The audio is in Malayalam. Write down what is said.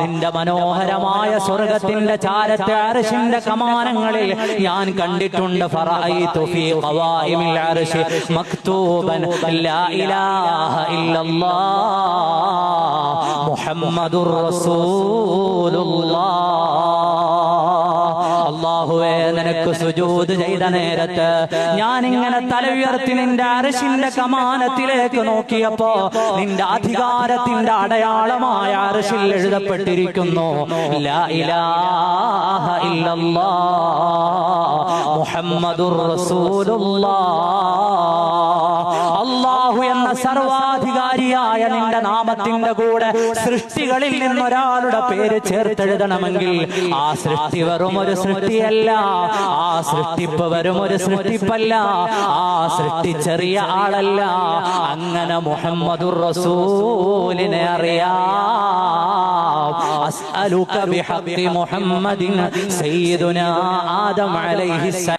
നിന്റെ മനോഹരമായ സ്വർഗത്തിന്റെ ചാരത്തെ അർശിന്റെ കമാനങ്ങളിൽ ഞാൻ കണ്ടിട്ടുണ്ട്. ഫറഅയ്തു ഫീ ഖവായിമിൽ അർശി മക്തൂബൻ ലാ ഇലാഹ ഇല്ലല്ലാഹ് മുഹമ്മദുർ റസൂലുള്ളാഹ്. അല്ലാഹുവേ, നിനക്ക് സുജൂദ് ചെയ്ത നേരത്ത് ഞാൻ ഇങ്ങനെ തല ഉയർത്തി നിന്റെ അർശിന്റെ കമാനത്തിലേക്ക് നോക്കിയപ്പോ നിന്റെ അധികാരത്തിന്റെ അടയാളമായ അർശിൽ എഴുതപ്പെട്ടിരിക്കുന്നു ലാ ഇലാഹ ഇല്ലല്ലാഹ് മുഹമ്മദുർ റസൂലുള്ളാഹ്. അല്ലാഹു എന്ന സർവാധികാരിയായ നിന്റെ നാമത്തിന്റെ കൂടെ സൃഷ്ടികളിൽ നിന്നൊരാളുടെ പേര് ചേർത്തെഴുതണമെങ്കിൽ ആ സൃഷ്ടി വെറും ഒരു സൃഷ്ടിയല്ല, ആ സൃഷ്ടിപ്പ് വെറും ഒരു സൃഷ്ടിപ്പല്ല, ആ സൃഷ്ടി ചെറിയ ആളല്ല. അങ്ങനെ മുഹമ്മദുർ റസൂലിനെ അറിയാം. അസ്അലുക ബിഹഖി മുഹമ്മദിൻ സയ്യിദുനാ ആദം അലൈഹിസ്സലാം